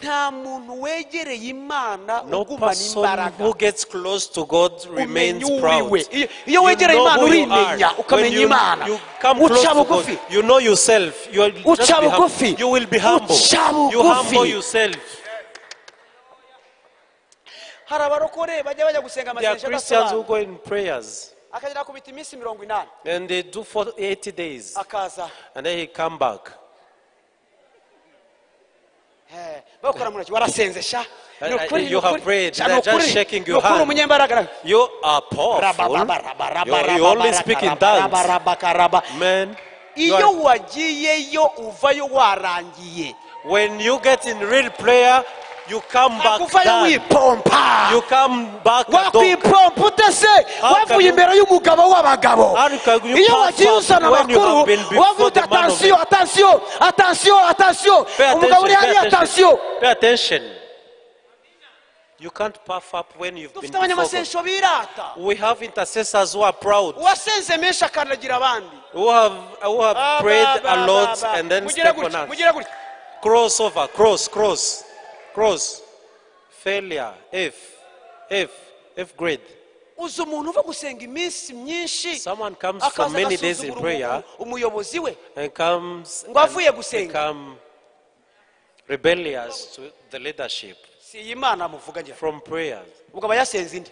B: nta muntu wegereye imana
A: No
B: ugumana
A: person
B: imbaraga
A: who gets close to God remains
B: umenya
A: proud.
B: uriwe iyo
A: You
B: wegereye
A: know
B: imana
A: who you
B: urimenya
A: are. When
B: ukamenya imana
A: you come close
B: uca
A: to
B: bugufi
A: God, you know yourself. You will just
B: uca
A: be humble.
B: bugufi
A: You will be humble.
B: uca
A: You humble
B: bugufi
A: yourself.
B: hari abarokore bajya gusenga
A: There are
B: amasengesho
A: Christians who
B: adasobanura
A: go in prayers
B: akagera kubita iminsi 80
A: and they do for 80 days
B: akaza
A: and then he come back.
B: bakora mu ntoki warasenze sha ni ukuri
A: You have prayed.
B: sha, ni
A: They're just
B: ukuri,
A: shaking
B: ni
A: your
B: ukuri
A: hand.
B: umunyembaraga
A: You are powerful. You only speak in tongues. Man, you
B: iyo
A: are-
B: wagiyeyo uvayo warangiye
A: when you get in real prayer, you come back
B: uvayo
A: done.
B: wipompa
A: You come back a dog.
B: wakwipompa ute se
A: How can
B: wavuye
A: you-
B: imbere y'umugabo w'abagabo
A: How can you
B: iyo
A: pass
B: wagiye
A: up
B: uzana
A: when you
B: amakuru
A: have been before
B: wavuga
A: the man of
B: atansiyo
A: God?
B: atansiyo atansiyo atansiyo
A: Pay
B: umugabo uri
A: attention,
B: hariya
A: pay attention.
B: atansiyo
A: Pay attention. You can't puff up when you've been
B: dufite
A: before God.
B: abanyamasengesho birata
A: We have intercessors who are proud,
B: uwasenze menshi akandagira abandi
A: who have prayed a lot and then
B: mugire
A: step on
B: gutya
A: us.
B: mugire gutya
A: Crossover, cross. Failure, F grade.
B: uzi umuntu uva gusenga iminsi myinshi
A: Someone comes from many days in prayer
B: umuyobozi we
A: and comes
B: ngo avuye
A: and
B: gusenga
A: become rebellious to the leadership
B: si iyi mana muvuga ngira
A: from prayers.
B: ubwo aba yasenze indi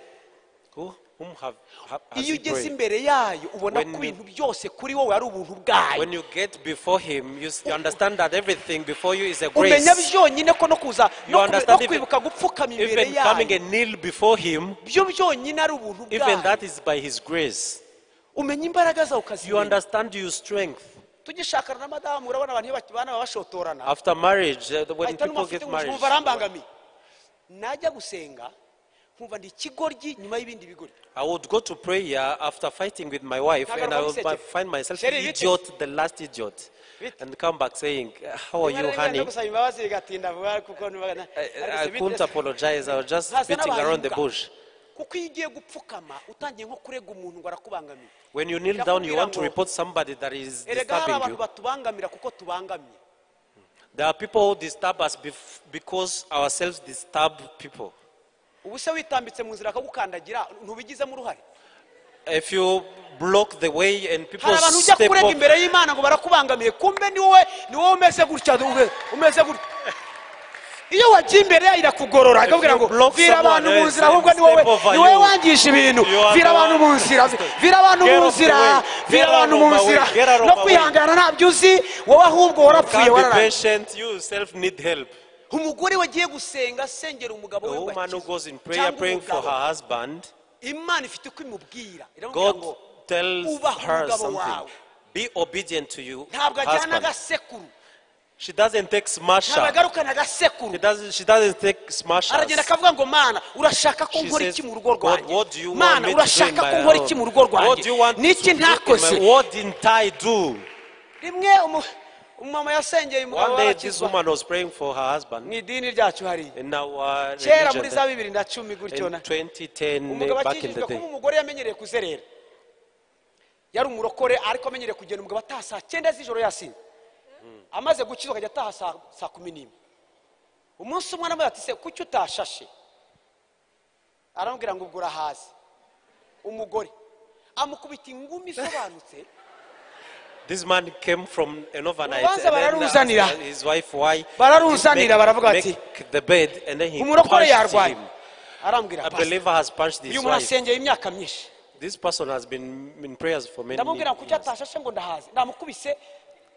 A: Whom has
B: iyo
A: he
B: ugeze
A: prayed?
B: imbere yayo ubona
A: When
B: ko
A: you-
B: ibintu byose kuri wowe ari ubuntu bwayo
A: When you get before him, you understand that everything before you is a
B: umenya
A: grace.
B: byonyine ko no kuza no
A: understand
B: kwibuka gupfukama imbere
A: Even coming
B: yayo
A: and kneel before him,
B: byo byonyine ari ubuntu
A: even that
B: bwayo
A: is by his grace.
B: umenya imbaraga zawe
A: You
B: ukazimenya
A: understand your strength.
B: tugishakana na madamu urabona abantu iyo bana baba bashotorana
A: After marriage, when
B: ahita
A: people
B: n'umufite
A: get married,
B: ubujura barambangamiye najya gusenga nkumva ndi ikigoryi nyuma y'ibindi bigori
A: I would go to prayer after fighting with my wife, and I would find myself
B: Sheri,
A: idiot, the last idiot, and come back saying, "How are you, honey?"
B: gusaba imbabazi bigatinda vuba kuko
A: I couldn't apologize. I was just beating around the bush.
B: kuko iyo ugiye gupfukama utangiye nko kurega umuntu ngo arakubangamiye
A: When you kneel down, you want to report somebody that is
B: erega hari
A: disturbing
B: abantu
A: you.
B: batubangamira kuko tubangamye
A: There are people who disturb us because ourselves disturb people.
B: ubu se witambitse mu nzira akagukandagira ntubigizemo uruhare
A: If you block the way and people
B: hari abantu ujya
A: step
B: kurega
A: off,
B: imbere y'imana ngo barakubangamiye kumbe ni wowe umeze gutya umeze gutya iyo wagiye imbere yayo irakugorora ikabwira ngo
A: block
B: vira abantu
A: someone
B: mu nzira
A: else
B: ahubwo
A: and
B: ni wowe
A: step over
B: ni wowe
A: you.
B: wangisha ibintu
A: You are
B: vira
A: the
B: abantu
A: one.
B: mu nzira vira abantu
A: Get
B: mu
A: off the
B: nzira
A: way.
B: vira
A: Get
B: abantu
A: out
B: mu
A: of my way.
B: nzira
A: Get out of
B: no
A: my way.
B: kwihangana ntabyo uzi wowe ahubwo warapfuye
A: can't be
B: wararaye
A: patient. You yourself need help.
B: umugore wagiye gusenga asengera umugabo
A: A
B: we
A: woman who
B: wakize
A: goes in prayer
B: cyangwa
A: praying for
B: umugabo.
A: her husband,
B: imana ifite uko imubwira iramubwira
A: God
B: ngo
A: tells
B: ubaha
A: her
B: umugabo
A: something.
B: wawe
A: Be obedient to you,
B: ntabwo ajyana
A: husband.
B: agasekuru
A: She doesn't take
B: ntabwo
A: smasher.
B: agarukana agasekuru
A: She doesn't take smashers.
B: aragenda akavuga ngo mana urashaka ko
A: She
B: nkora
A: says,
B: iki mu rugo
A: God,
B: rwanjye
A: what do you want
B: mana
A: me to do in
B: urashaka ko
A: my
B: nkora iki mu
A: home?
B: rugo
A: What
B: rwanjye
A: do you want
B: niki
A: to do in
B: ntakoze
A: my, what didn't I do?
B: rimwe umumama yasengeye umugabo
A: One day this
B: warakizwa
A: woman was praying for her husband
B: mu idini ryacu hariya
A: in our
B: kera muri
A: religion
B: za 2010 gutyo
A: in
B: na
A: 2010
B: umugabo
A: back in the
B: akijijwe kuba
A: day.
B: umugore yamenyereye kuzerera yari umurokore ariko amenyereye kugenda umugabo ataha saa 9 z'ijoro yasinze amaze gukizwa akajya ataha saa 11 umunsi umwe aramubwira ati se kuki utashashe aramubwira ngo ubwo urahaze umugore amukubita ingumi isobanutse
A: This man came from an overnight
B: Urubanza
A: and then
B: bararuzanira.
A: asked his wife why
B: bararuzanira baravuga ati
A: make the bed and then he
B: umurokore
A: punched
B: yarwaye
A: him.
B: arambwira
A: A
B: pastor
A: believer has punched his
B: uyu muntu
A: wife.
B: asengeye imyaka myinshi
A: This person has been in prayers for many
B: ndamubwira ngo kuki
A: years.
B: atashashe ngo ndahaze namukubise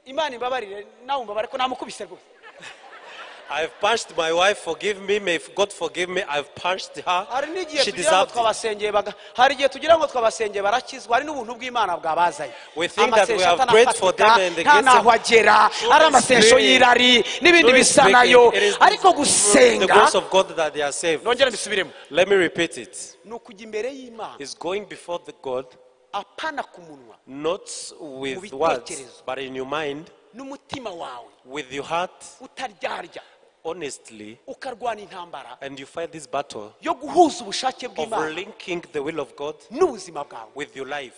B: imana imbabarire nawe umbabare ko namukubise rwose
A: I've punched my wife, forgive me, may God forgive me, I've punched her.
B: hari n'igihe
A: She
B: tugira ngo
A: deserved it.
B: twabasengeye hari igihe tugira ngo twabasengeye barakizwa hari n'ubuntu bw'imana bwabazaye
A: We think that we
B: Amasengesho
A: have prayed for them
B: atanafatika,
A: and the
B: nta
A: grace
B: naho
A: of-
B: agera
A: So
B: ari
A: it's
B: amasengesho
A: very-
B: y'irari n'ibindi
A: So
B: bisa
A: it's
B: nayo
A: wicked. It is
B: ariko
A: the
B: gusenga
A: grace of God that they are saved.
B: nongere mbisubiremo
A: Let me repeat it.
B: ni ukujya imbere y'imana
A: It's going before the God,
B: apana ku munwa
A: not with
B: Mu
A: words,
B: bitekerezo.
A: but in your mind,
B: n'umutima wawe
A: with your heart,
B: utaryarya
A: honestly,
B: ukarwana intambara
A: and you fight this battle
B: yo guhuza ubushake
A: of
B: bw'imana
A: linking the will of God
B: n'ubuzima bwawe
A: with your life.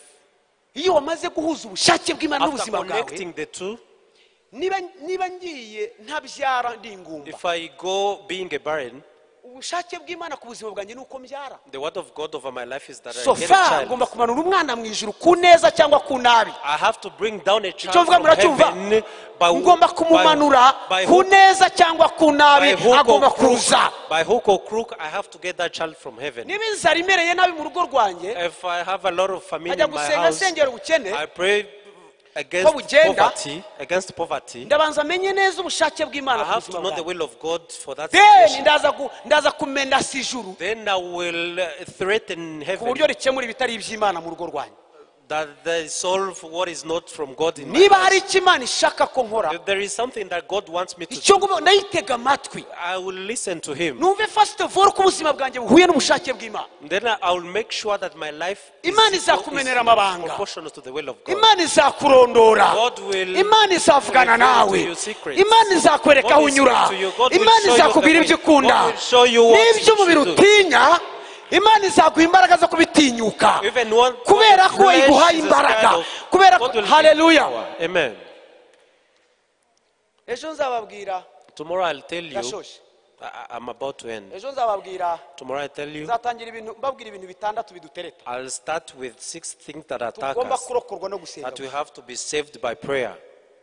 B: iyo wamaze guhuza ubushake bw'imana
A: After
B: n'ubuzima bwawe
A: connecting the two,
B: niba ngiye ntabyara ndi ingumba
A: if I go being a barren,
B: ubushake bw'imana ku buzima bwanjye ni uko mbyara
A: the word of God over my life is that I
B: so
A: get a
B: far
A: child.
B: ngomba kumanura umwana mu ijuru ku neza cyangwa ku nabi
A: I have to bring down a child
B: icyo mvuga
A: from
B: muracyumva
A: heaven
B: ngomba kumumanura ku neza cyangwa ku nabi agomba kuza
A: by hook or crook, I have to get that child from heaven.
B: niba inzara imereye nabi mu rugo rwanjye
A: If I have a lot of family
B: ajya
A: in my
B: gusenga
A: house,
B: asengera ubukene
A: I pray against
B: bugenda.
A: against poverty.
B: ndabanza amenye neza ubushake
A: I
B: bw'imana ku
A: have to
B: buzima
A: know the
B: bwanjye
A: will of God for that
B: then
A: situation.
B: ndaza kumenasa ijuru
A: Then I will threaten
B: ku
A: heaven
B: buryo rikemura ibitari iby'imana mu rugo rwanjye
A: that they solve what is not from God in my
B: niba hari
A: life.
B: icyo Imana ishaka ko nkora
A: If there is something that God wants me to
B: icyo
A: do,
B: ngubu ndayitega amatwi
A: I will listen to Him.
B: numve first of all ko ubuzima bwanjye buhuye n'ubushake bw'Imana.
A: Then I will make sure that my life is
B: Imana izakumenera amabanga,
A: proportional to the will of God.
B: Imana izakurondora,
A: God will
B: Imana izavugana
A: reveal to
B: nawe,
A: you secrets.
B: Imana izakwereka
A: God
B: aho
A: will
B: unyura,
A: speak to you. God will
B: Imana
A: show you
B: izakubwira
A: the
B: ibyo
A: way.
B: ukunda,
A: God will show you what
B: n'ibyo
A: you
B: umubiri
A: should do.
B: utinya Imana izaguha imbaraga zo kubitinyuka
A: Even one
B: kubera ko
A: flesh
B: iguhaye
A: is a
B: imbaraga,
A: kind of-
B: kubera ko
A: God will give
B: haleluya.
A: power. Amen.
B: Ejo nzababwira,
A: Tomorrow I'll tell you.
B: ndashoje,
A: I'm about to end.
B: ejo nzababwira,
A: Tomorrow I'll tell you.
B: nzatangira ibintu mbabwira ibintu bitandatu bidutereta
A: I'll start with 6 things that attack
B: tugomba
A: us,
B: kurokorwa no gusenga.
A: that we have to be saved by prayer.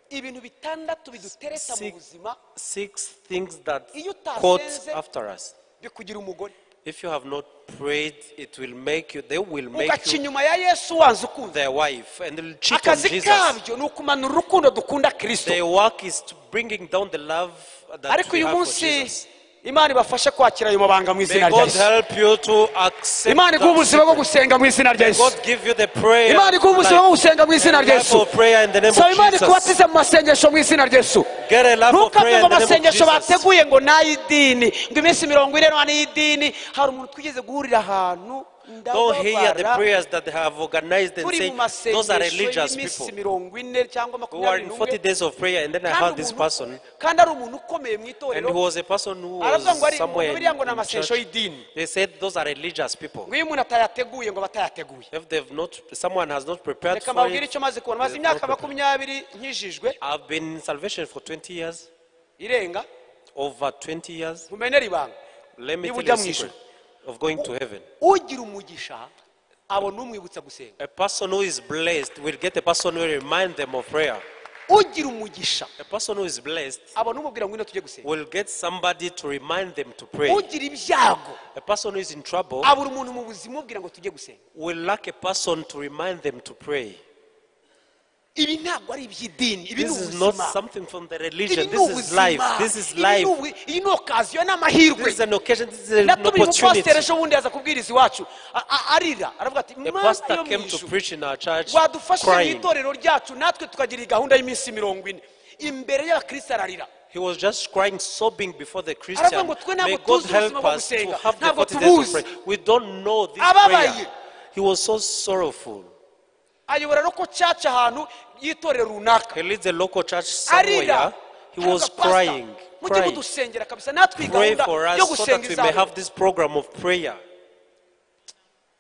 B: Ibintu bitandatu bidutereta mu buzima
A: 6 things that
B: iyo
A: caught
B: utasenze
A: after us.
B: bikugira umugore
A: If you have not prayed, it will make you, they will make
B: ugaca
A: you
B: inyuma ya Yesu wanze ukunze.
A: their wife and they'll cheat on
B: Akazi
A: Jesus.
B: kabyo ni ukumanura urukundo dukunda Kristo.
A: Their work is to bringing down the love that
B: Ariko
A: we
B: uyu
A: have for
B: munsi
A: Jesus.
B: Imana ibafashe kwakira ayo mabanga mu
A: May
B: izina rya
A: God
B: Yesu.
A: help you to accept
B: Imana iguha
A: that
B: ubuzima bwo
A: secret.
B: gusenga mu izina rya
A: May
B: Yesu.
A: God give you the prayer.
B: Imana iguha ubuzima bwo gusenga mu izina
A: A
B: rya
A: life
B: Yesu.
A: of prayer in the name
B: Saba
A: of
B: Imana
A: Jesus.
B: ikubatize mu masengesho mu izina rya Yesu.
A: Get a life of
B: Ntukamve
A: prayer
B: ngo
A: in the name of
B: amasengesho
A: Jesus.
B: bateguye ngo ni ay'idini, ngo iminsi 40 ni ay'idini. Hari umuntu twigeze guhurira ahantu
A: Don't hear the
B: ndababara
A: prayers that they have organized and
B: turi
A: say
B: mu
A: those are
B: masengesho
A: religious
B: y'iminsi
A: people
B: 40 cyangwa
A: who are in 40
B: 21
A: days of prayer. And then I heard this person,
B: kandi ari umuntu ukomeye mu
A: and
B: itorero
A: he was a person who
B: aravuga ngo
A: was
B: ari
A: somewhere
B: biriya ngo ni
A: in
B: amasengesho
A: church.
B: y'idini.
A: They said those are religious people.
B: ngo iyo umuntu atayateguye ngo batayateguye.
A: If they've not, someone has not prepared
B: Reka
A: for
B: mbabwire
A: it.
B: icyo maze kubona, maze
A: They've not
B: imyaka
A: prepared.
B: 20 nkijijwe
A: I've been in salvation for 20 years,
B: irenga,
A: over 20 years.
B: nkumenera ibanga.
A: Let me
B: Niba
A: tell
B: ujya
A: you
B: mu
A: a
B: ijuru,
A: secret of going to heaven.
B: ugira umugisha abona umwibutsa gusenga.
A: A person who is blessed will get a person who will remind them of prayer.
B: ugira umugisha
A: A person who is blessed
B: abona umubwira ngo ino tujye gusenga.
A: will get somebody to remind them to pray.
B: ugira ibyago
A: A person who is in trouble
B: abura umuntu mu buzima ubwira ngo tujye gusenga.
A: will lack a person to remind them to pray.
B: ibi ntabwo ari iby'idini, ibi ni
A: This is not
B: ubuzima.
A: something from the
B: Ibi
A: religion.
B: ni
A: This is life.
B: ubuzima.
A: This is
B: Ibi
A: life.
B: iyi ni okaziyo n'amahirwe.
A: This is an occasion. This is an
B: natumiye umupasiteri
A: opportunity.
B: ejo bundi yaza kubwiriza iwacu arira aravuga ati
A: The
B: Mana
A: pastor
B: yo mu
A: came to
B: ijuru,
A: preach in our church
B: wadufashe mu
A: crying.
B: itorero ryacu natwe tukagira gahunda y'iminsi 40 imbere y'abakristo ararira.
A: He was just crying, sobbing before the
B: Aravuga
A: Christian.
B: ngo twe
A: May
B: ntabwo
A: God
B: tuzi ubuzima
A: help
B: bwo
A: us to
B: gusenga,
A: have the
B: ntabwo
A: 40 days of
B: tubuzi.
A: prayer. We don't know this
B: Ababaye.
A: prayer. He was so sorrowful.
B: ayobora no ko caca ahantu y'itorero runaka
A: He leads a local church
B: arira.
A: somewhere. He was
B: Aravuga, "Pastor,
A: crying,
B: mujye
A: crying.
B: mudusengera kabisa natwe iyi
A: Pray
B: gahunda
A: for
B: yo
A: us so that
B: gusenga
A: we may
B: izaba."
A: have this program of prayer.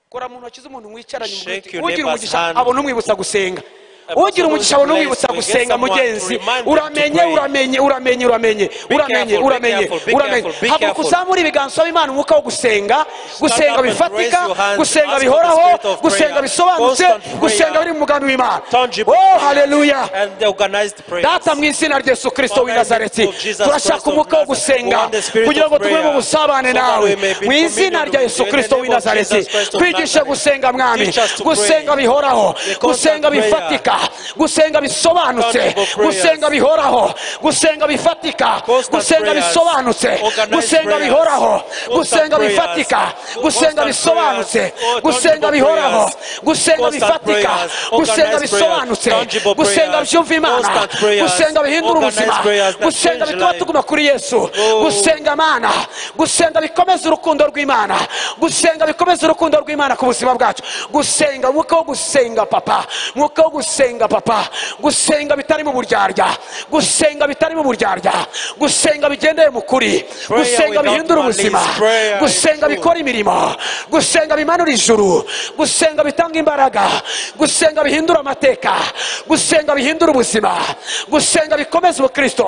B: kora mu ntoki z'umuntu mwicaranye mu
A: Shake
B: giti,
A: your
B: ugira
A: neighbor's
B: umugisha
A: hand.
B: abona umwibutsa gusenga.
A: A person
B: ugira
A: who
B: umugisha
A: is
B: abona umwibutsa
A: blessed will get
B: gusenga
A: someone to
B: mugenzi.
A: remind them to
B: uramenye
A: pray.
B: uramenye uramenye uramenye
A: Be
B: uramenye
A: careful, be
B: uramenye
A: careful, be
B: uramenye
A: careful, be
B: haguruka
A: careful.
B: uzamure ibiganza w'Imana umwuka wo gusenga, gusenga
A: up and
B: bifatika,
A: raise your hands.
B: gusenga
A: Ask for the
B: bihoraho,
A: spirit of
B: gusenga
A: prayer.
B: bisobanutse,
A: Constant prayer.
B: gusenga biri mu mugambi w'Imana.
A: Tangible
B: Oh
A: prayers
B: haleluya.
A: and the organized prayers.
B: Data mu izina rya Yesu Kristo w'i Nazareti,
A: Of Jesus
B: turashaka
A: Christ of
B: umwuka wo
A: Nazareth.
B: gusenga
A: We want the spirit
B: kugira
A: of
B: ngo tube mu
A: prayer,
B: busabane
A: so that
B: nawe
A: we may be
B: mu izina
A: communion
B: rya
A: with
B: Yesu
A: you. In
B: Kristo
A: the
B: w'i
A: name of
B: Nazareti.
A: Jesus Christ of
B: Twigishe
A: Nazareth.
B: gusenga mwami,
A: Teach us to
B: gusenga
A: pray.
B: bihoraho,
A: The constant
B: gusenga
A: prayer.
B: bifatika, gusenga bisobanutse,
A: Tangible prayers.
B: gusenga bihoraho, gusenga bifatika,
A: Constant
B: gusenga
A: prayers.
B: bisobanutse,
A: Organized
B: gusenga
A: prayers.
B: bihoraho,
A: Constant
B: gusenga
A: prayers.
B: bifatika, gusenga
A: Constant
B: bisobanutse,
A: prayers.
B: gusenga
A: Tangible
B: bihoraho,
A: prayers.
B: gusenga
A: Constant
B: bifatika,
A: prayers.
B: gusenga
A: Organized
B: bisobanutse,
A: prayers. Tangible
B: gusenga
A: prayers.
B: byumva Imana,
A: Constant prayers.
B: gusenga bihindura
A: Organized
B: ubuzima,
A: prayers that
B: gusenga
A: change
B: bituma
A: life.
B: tuguma kuri Yesu, gusenga Mana, gusenga bikomeza urukundo rw'Imana, gusenga bikomeza urukundo rw'Imana ku buzima bwacu, gusenga umwuka wo gusenga papa, umwuka wo gusenga papa, gusenga bitari mu buryarya, gusenga bitari mu buryarya, gusenga bigendeye mu kuri, gusenga bihindura ubuzima, gusenga bikora imirimo, gusenga bimanura ijuru, gusenga bitanga imbaraga, gusenga bihindura amateka, gusenga bihindura ubuzima, gusenga bikomeza ubukristo,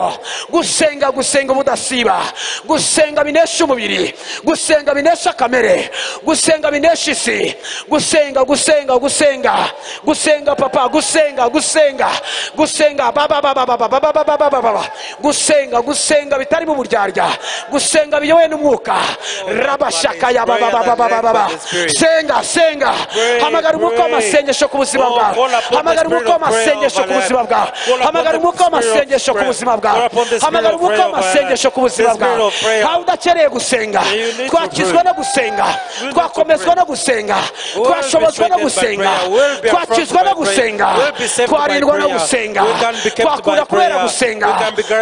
B: gusenga ubudasiba, gusenga binesha umubiri, gusenga binesha kamere, gusenga binesha isi, gusenga papa, gusenga gusenga gusenga gusenga baba baba baba baba baba baba gusenga gusenga bitari mu buryarya gusenga biyowe n'umwuka rabashaka ya baba baba baba baba senga senga hamagara umwuka w'amasengesho ku buzima bwawe hamagara umwuka w'amasengesho ku buzima bwawe hamagara umwuka w'amasengesho ku buzima bwawe hamagara umwuka w'amasengesho ku buzima bwawe aho udakeneye gusenga twakizwa no gusenga twakomezwa no gusenga twashobozwa no gusenga twakizwa no gusenga twarindwa no gusenga twakunda kubera gusenga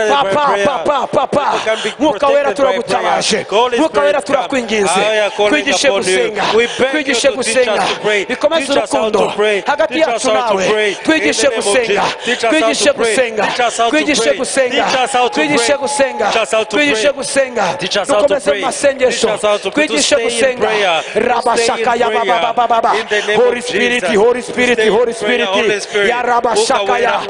B: papa papa papa mwuka wera turagutabaje mwuka wera turakwinginze twigishe gusenga twigishe gusenga bikomeze urukundo hagati yacu nawe twigishe gusenga twigishe gusenga twigishe gusenga twigishe gusenga twigishe gusenga dukomeze mu masengesho twigishe gusenga rabashaka ya baba baba baba Holy Spirit Holy Spirit Holy Spirit ya rabashaka ya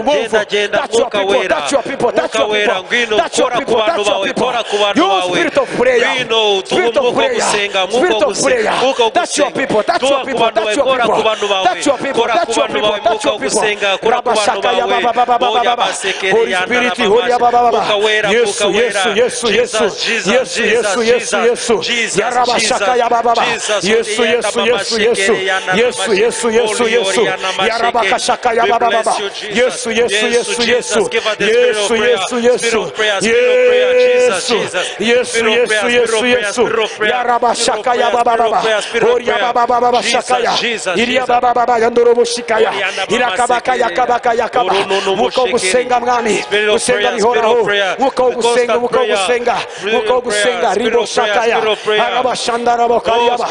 B: move that's your people that's your people that's your people that's your people that's your people you spirit of prayer spirit of prayer spirit of prayer that's your people that's your people that's your people that's your people that's your people that's your people rabashaka ya baba baba baba Holy Spirit Holy baba baba Yesu Yesu Yesu Yesu Yesu Yesu Yesu Yesu ya rabashaka ya baba baba Yesu Yesu Yesu Yesu Yesu Yesu Yesu Yesu ya rabakashaka ya baba baba Yesu Yesu Yesu Yesu Yesu Yesu Yesu Yesu Yesu Yesu Yesu ya rabashaka ya baba baba Oria baba baba shaka ya Iria baba baba yandorobo shikaya irakabaka yakabaka yakaba muko gusenga mwami gusenga bihoraho muko gusenga muko gusenga muko gusenga ribo shaka ya arabashandara bokayaba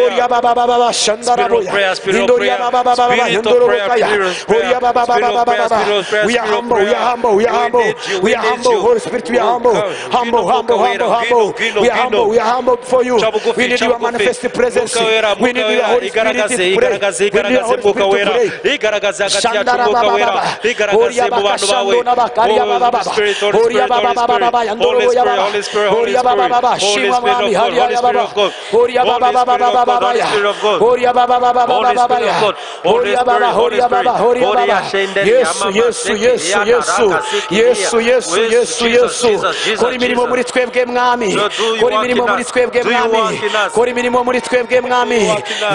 B: Oria baba baba shandara boya indoria baba baba yandorobo kaya Oria baba baba baba we are humble we are humble we are humble we are humble Holy Spirit we are humble humble humble humble humble we are humble we are humble for you we need your manifest presence we need your Holy Spirit to pray we need your Holy Spirit to pray shandara baba baba Oria baba shandona bakaria baba baba Oria baba baba yandorobo ya baba Oria baba baba shiva mami haria ya baba Oria baba baba baba ya Oria baba baba baba ya Oria baba Oria baba Oria baba Yesu Yesu Yesu Yesu Yesu Yesu Yesu Yesu kora imirimo muri twebwe mwami kora imirimo muri twebwe mwami kora imirimo muri twebwe mwami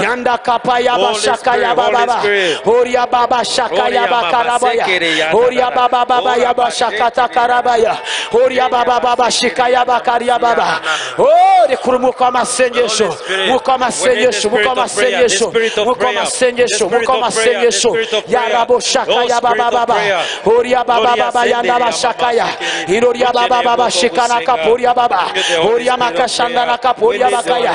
B: yanda kapa ya bashaka ya baba Oria baba shaka ya bakarabaya Oria baba baba ya bashaka takarabaya Oria baba baba shika ya bakaria baba oh rekura umuko amasengesho muko amasengesho muko amasengesho muko amasengesho muko amasengesho ya rabo shaka ya baba baba Oria baba baba yanda bashaka ya Iroria baba baba shika na kaporia baba Oria makashanda na kaporia bakaya